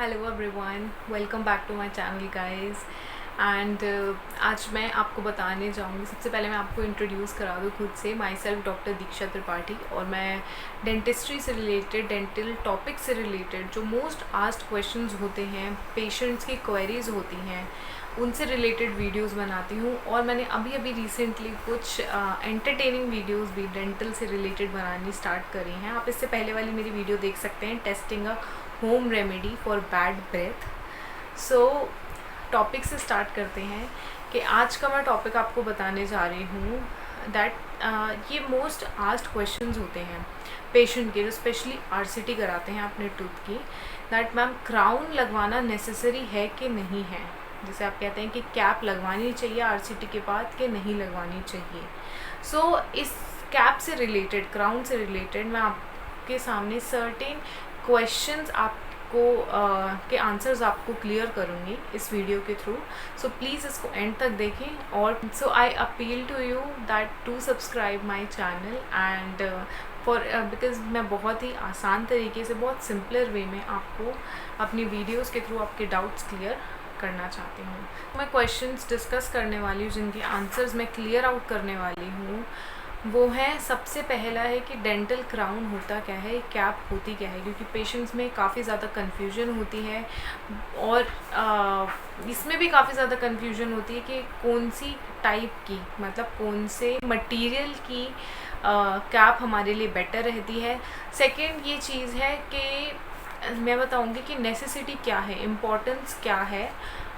Hello everyone, welcome back to my channel guys. And आज मैं आपको बताने जाऊंगी। सबसे पहले मैं आपको इंट्रोड्यूस करा दूँ खुद से। माई सेल्फ डॉक्टर दीक्षा त्रिपाठी, और मैं डेंटिस्ट्री से रिलेटेड, डेंटल टॉपिक से रिलेटेड जो मोस्ट आस्क्ड क्वेश्चंस होते हैं, पेशेंट्स की क्वेरीज होती हैं, उनसे रिलेटेड वीडियोस बनाती हूँ। और मैंने अभी अभी रिसेंटली कुछ एंटरटेनिंग वीडियोस भी डेंटल से रिलेटेड बनानी स्टार्ट करी हैं। आप इससे पहले वाली मेरी वीडियो देख सकते हैं, testing a home remedy for bad breath. So topic से स्टार्ट करते हैं कि आज का मैं टॉपिक आपको बताने जा रही हूँ दैट ये मोस्ट आस्क्ड क्वेश्चंस होते हैं पेशेंट के, जो स्पेशली आरसीटी कराते हैं अपने टूथ की, दैट मैम क्राउन लगवाना नेसेसरी है कि नहीं है। जैसे आप कहते हैं कि कैप लगवानी चाहिए आरसीटी के बाद कि नहीं लगवानी चाहिए। सो इस कैप से रिलेटेड, क्राउन से रिलेटेड मैं आपके सामने सर्टेन क्वेश्चंस आपको के आंसर्स आपको क्लियर करूँगी इस वीडियो के थ्रू। सो प्लीज़ इसको एंड तक देखें। और so I appeal to you that to subscribe my channel and for because मैं बहुत ही आसान तरीके से, बहुत सिंपलर वे में आपको अपनी वीडियोज़ के थ्रू आपके डाउट्स क्लियर करना चाहती हूँ। मैं क्वेश्चंस डिस्कस करने वाली हूँ जिनके आंसर्स मैं क्लियर आउट करने वाली हूँ। वो है, सबसे पहला है कि डेंटल क्राउन होता क्या है, कैप होती क्या है, क्योंकि पेशेंट्स में काफ़ी ज़्यादा कन्फ्यूजन होती है। और इसमें भी काफ़ी ज़्यादा कन्फ्यूजन होती है कि कौन सी टाइप की, मतलब कौन से मटेरियल की कैप हमारे लिए बेटर रहती है। सेकंड ये चीज़ है कि मैं बताऊंगी कि नेसेसिटी क्या है, इम्पोर्टेंस क्या है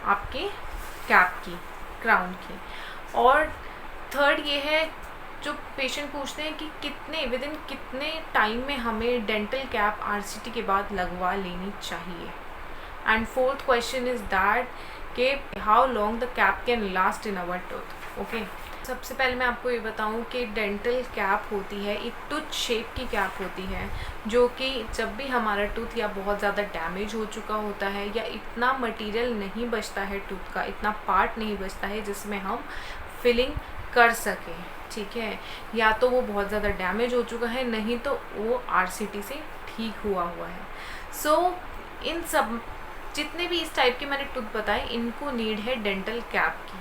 आपके कैप की, क्राउन की। और थर्ड ये है, जो पेशेंट पूछते हैं कि विद इन कितने टाइम में हमें डेंटल कैप आरसीटी के बाद लगवा लेनी चाहिए। And fourth question is that कि how long the cap can last in our tooth. Okay, सबसे पहले मैं आपको ये बताऊं कि डेंटल कैप होती है एक टूथ शेप की कैप होती है, जो कि जब भी हमारा टूथ या बहुत ज़्यादा डैमेज हो चुका होता है या इतना मटेरियल नहीं बचता है टूथ का, इतना पार्ट नहीं बचता है जिसमें हम फिलिंग कर सकें, ठीक है, या तो वो बहुत ज़्यादा डैमेज हो चुका है, नहीं तो वो आरसीटी से ठीक हुआ है। सो इन सब जितने भी इस टाइप के मैंने टूथ बताए, इनको नीड है डेंटल कैप की।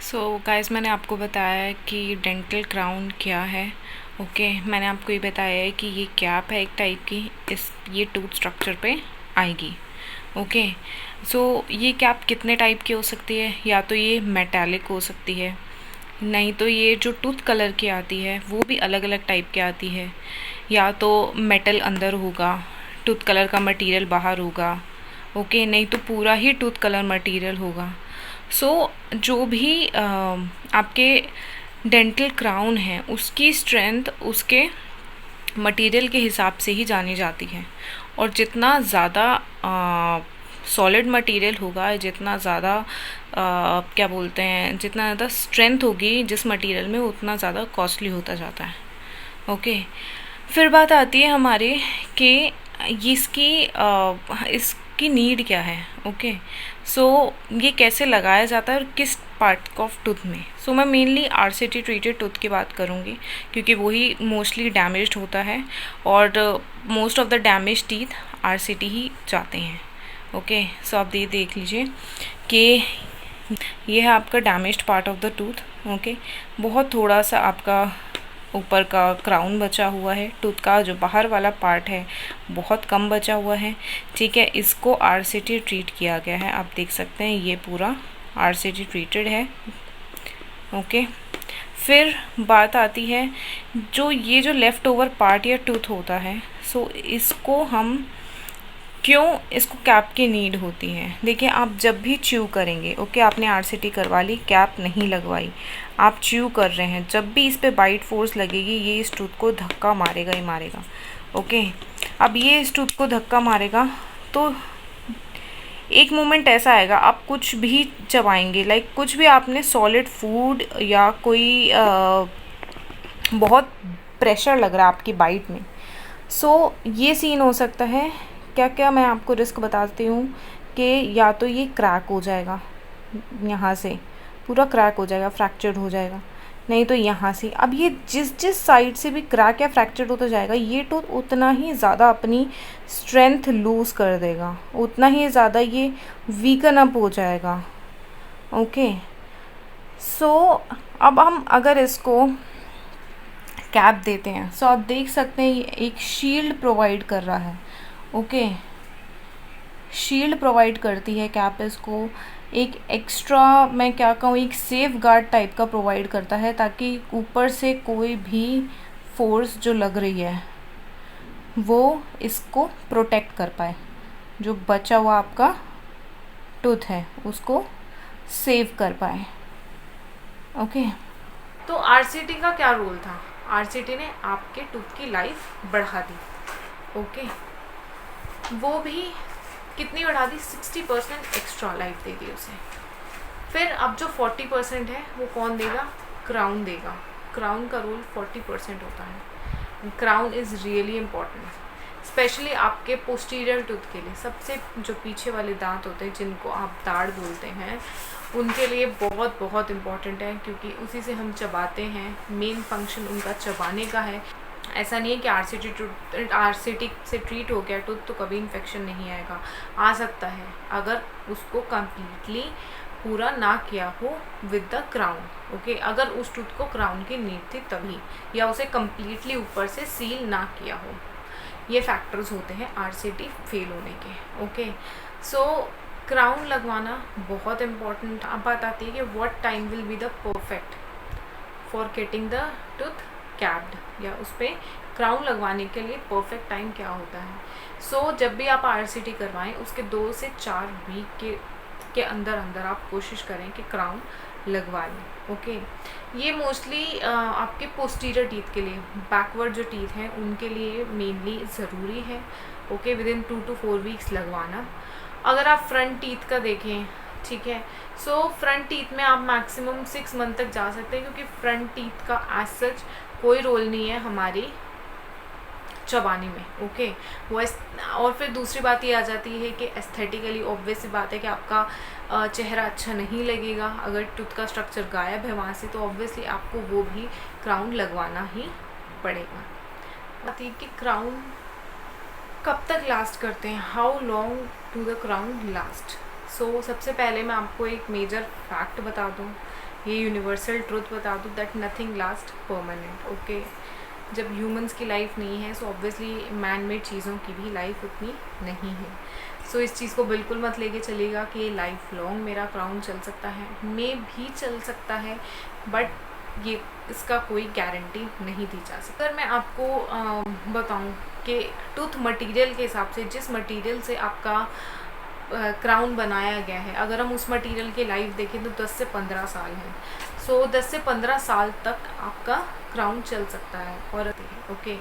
सो गाइस, मैंने आपको बताया कि डेंटल क्राउन क्या है। ओके, मैंने आपको ये बताया है कि ये कैप है एक टाइप की, ये टूथ स्ट्रक्चर पे आएगी। ओके, सो ये कैप कितने टाइप की हो सकती है, या तो ये मेटालिक हो सकती है, नहीं तो ये जो टूथ कलर की आती है वो भी अलग अलग टाइप की आती है, या तो मेटल अंदर होगा, टूथ कलर का मटेरियल बाहर होगा। ओके, नहीं तो पूरा ही टूथ कलर मटेरियल होगा। सो जो भी आपके डेंटल क्राउन है उसकी स्ट्रेंथ उसके मटेरियल के हिसाब से ही जानी जाती है। और जितना ज़्यादा सॉलिड मटेरियल होगा, जितना ज़्यादा क्या बोलते हैं, जितना ज़्यादा स्ट्रेंथ होगी जिस मटेरियल में, उतना ज़्यादा कॉस्टली होता जाता है। ओके, फिर बात आती है हमारे कि इसकी नीड क्या है। ओके, सो ये कैसे लगाया जाता है और किस पार्ट ऑफ टूथ में। सो मैं मेनली आरसीटी ट्रीटेड टूथ की बात करूँगी, क्योंकि वही मोस्टली डैमेज्ड होता है और most of the damage teeth RCT ही जाते हैं। ओके, सो आप ये देख लीजिए कि ये है आपका damaged part of the tooth. Okay, बहुत थोड़ा सा आपका ऊपर का क्राउन बचा हुआ है, टूथ का जो बाहर वाला पार्ट है बहुत कम बचा हुआ है, ठीक है। इसको आरसीटी ट्रीट किया गया है, आप देख सकते हैं ये पूरा आरसीटी ट्रीटेड है। ओके, फिर बात आती है ये जो लेफ़्ट ओवर पार्ट या टूथ होता है, सो इसको हम क्यों, इसको कैप की नीड होती है। देखिए, आप जब भी च्यू करेंगे, ओके, आपने आरसीटी करवा ली, कैप नहीं लगवाई, आप च्यू कर रहे हैं, जब भी इस पे बाइट फोर्स लगेगी ये इस टूथ को धक्का मारेगा ही मारेगा। ओके, अब ये इस टूथ को धक्का मारेगा तो एक मोमेंट ऐसा आएगा, आप कुछ भी चबाएंगे, लाइक कुछ भी आपने सॉलिड फूड या कोई बहुत प्रेशर लग रहा है आपकी बाइट में, सो ये सीन हो सकता है। क्या क्या मैं आपको रिस्क बताती हूँ कि या तो ये क्रैक हो जाएगा, यहाँ से पूरा क्रैक हो जाएगा, फ्रैक्चर्ड हो जाएगा, नहीं तो यहाँ से। अब ये जिस जिस साइड से भी क्रैक या फ्रैक्चर होता जाएगा, ये टूथ उतना ही ज़्यादा अपनी स्ट्रेंथ लूज़ कर देगा, उतना ही ज़्यादा ये वीकन अप हो जाएगा। ओके, सो अब हम अगर इसको कैप देते हैं, सो आप देख सकते हैं ये एक शील्ड प्रोवाइड कर रहा है। ओके, शील्ड प्रोवाइड करती है कैप इसको, एक एक्स्ट्रा, मैं क्या कहूँ, एक सेफ गार्ड टाइप का प्रोवाइड करता है, ताकि ऊपर से कोई भी फोर्स जो लग रही है वो इसको प्रोटेक्ट कर पाए, जो बचा हुआ आपका टूथ है उसको सेव कर पाए। ओके, तो आरसीटी का क्या रोल था? आरसीटी ने आपके टूथ की लाइफ बढ़ा दी। ओके, वो भी कितनी बढ़ा दी? 60% एक्स्ट्रा लाइफ दे दी उसे। फिर अब जो 40% है वो कौन देगा? क्राउन देगा। क्राउन का रोल 40% होता है। Crown is really important, specially आपके पोस्टीरियर टूथ के लिए। सबसे जो पीछे वाले दांत होते हैं, जिनको आप दाढ़ बोलते हैं, उनके लिए बहुत बहुत इम्पॉर्टेंट है, क्योंकि उसी से हम चबाते हैं। मेन फंक्शन उनका चबाने का है। ऐसा नहीं है कि आरसीटी से ट्रीट हो गया टूथ तो कभी इन्फेक्शन नहीं आएगा। आ सकता है, अगर उसको कम्प्लीटली पूरा ना किया हो विद द क्राउन। ओके, अगर उस टूथ को क्राउन की नीड थी तभी, या उसे कम्प्लीटली ऊपर से सील ना किया हो। ये फैक्टर्स होते हैं आरसीटी फेल होने के। ओके, सो क्राउन लगवाना बहुत इम्पॉर्टेंट। अब बात आती है कि what time will be the perfect for getting the tooth capped, या उस पर क्राउन लगवाने के लिए परफेक्ट टाइम क्या होता है? सो जब भी आप आरसीटी करवाएं, उसके 2 से 4 वीक के अंदर अंदर आप कोशिश करें कि क्राउन लगवा लें। ओके, ये मोस्टली आपके पोस्टीरियर टीथ के लिए, बैकवर्ड जो टीथ हैं उनके लिए मेनली ज़रूरी है। Okay, with in 2 to 4 weeks लगवाना। अगर आप फ्रंट टीथ का देखें, ठीक है, सो फ्रंट टीथ में आप मैक्सिमम 6 मंथ तक जा सकते हैं, क्योंकि फ्रंट टीथ का एज सच कोई रोल नहीं है हमारी चबाने में। ओके, वो और फिर दूसरी बात ये आ जाती है कि एस्थेटिकली ऑब्वियस सी बात है कि आपका चेहरा अच्छा नहीं लगेगा। अगर टूथ का स्ट्रक्चर गायब है वहाँ से, तो ऑब्वियसली आपको वो भी क्राउन लगवाना ही पड़ेगा। बात ये कि क्राउन कब तक लास्ट करते हैं, how long to the crown last. So सबसे पहले मैं आपको एक मेजर फैक्ट बता दूँ, ये यूनिवर्सल ट्रुथ बता दूँ, that nothing last permanent. Okay, जब ह्यूमंस की लाइफ नहीं है, सो ऑब्वियसली मैन मेड चीज़ों की भी लाइफ उतनी नहीं है। सो इस चीज़ को बिल्कुल मत लेके चलिएगा कि लाइफ लॉन्ग मेरा क्राउन चल सकता है। मे भी चल सकता है, बट ये इसका कोई गारंटी नहीं दी जा सकती। अगर मैं आपको बताऊं कि टूथ मटेरियल के हिसाब से, जिस मटेरियल से आपका क्राउन बनाया गया है, अगर हम उस मटेरियल की लाइफ देखें तो 10 से 15 साल है। सो 10 से 15 साल तक आपका क्राउन चल सकता है। और ओके,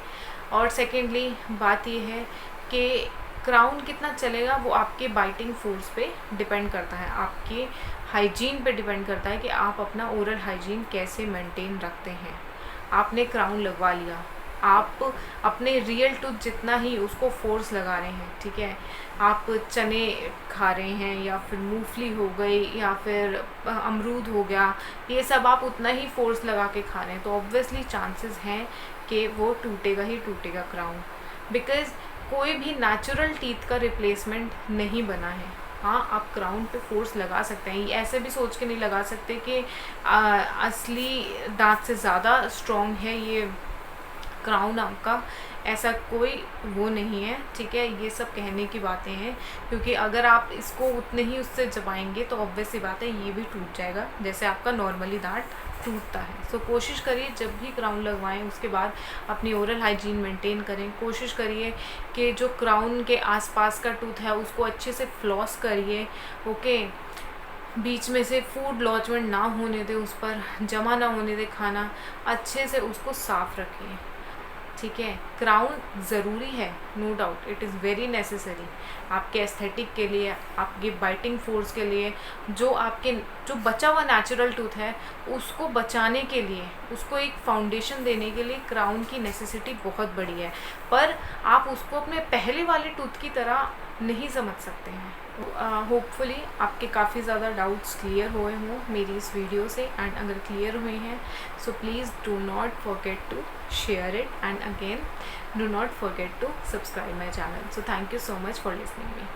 और सेकेंडली बात ये है कि क्राउन कितना चलेगा वो आपके बाइटिंग फोर्स पे डिपेंड करता है, आपके हाइजीन पे डिपेंड करता है कि आप अपना ओरल हाइजीन कैसे मेंटेन रखते हैं। आपने क्राउन लगवा लिया, आप अपने रियल टूथ जितना ही उसको फोर्स लगा रहे हैं, ठीक है, आप चने खा रहे हैं या फिर मूंगफली हो गई या फिर अमरूद हो गया, ये सब आप उतना ही फोर्स लगा के खा रहे हैं, तो ऑब्वियसली चांसेस हैं कि वो टूटेगा ही टूटेगा क्राउन, बिकॉज कोई भी नेचुरल टीथ का रिप्लेसमेंट नहीं बना है। हाँ, आप क्राउन पे फोर्स लगा सकते हैं, ऐसे भी सोच के नहीं लगा सकते कि असली दांत से ज़्यादा स्ट्रॉन्ग है ये क्राउन आपका, ऐसा कोई वो नहीं है, ठीक है। ये सब कहने की बातें हैं, क्योंकि अगर आप इसको उतने ही उससे चबाएंगे तो ऑब्वियस सी बात है ये भी टूट जाएगा, जैसे आपका नॉर्मली दांत टूटता है। सो कोशिश करिए जब भी क्राउन लगवाएं उसके बाद अपनी ओरल हाइजीन मेंटेन करें। कोशिश करिए कि जो क्राउन के आसपास का टूथ है उसको अच्छे से फ्लॉस करिए। ओके, बीच में से फूड लॉजमेंट ना होने दे, उस पर जमा ना होने दे खाना, अच्छे से उसको साफ रखिए, ठीक है। क्राउन ज़रूरी है, no doubt, it is very necessary आपके एस्थेटिक के लिए, आपके बाइटिंग फोर्स के लिए, जो बचा हुआ नेचुरल टूथ है उसको बचाने के लिए, उसको एक फाउंडेशन देने के लिए क्राउन की नेसेसिटी बहुत बड़ी है। पर आप उसको अपने पहले वाले टूथ की तरह नहीं समझ सकते हैं। होपफुली आपके काफ़ी ज़्यादा डाउट्स क्लियर हुए हों मेरी इस वीडियो से, एंड अगर क्लियर हुए हैं so please do not forget to share it, and again do not forget to subscribe my channel. So thank you so much for listening me.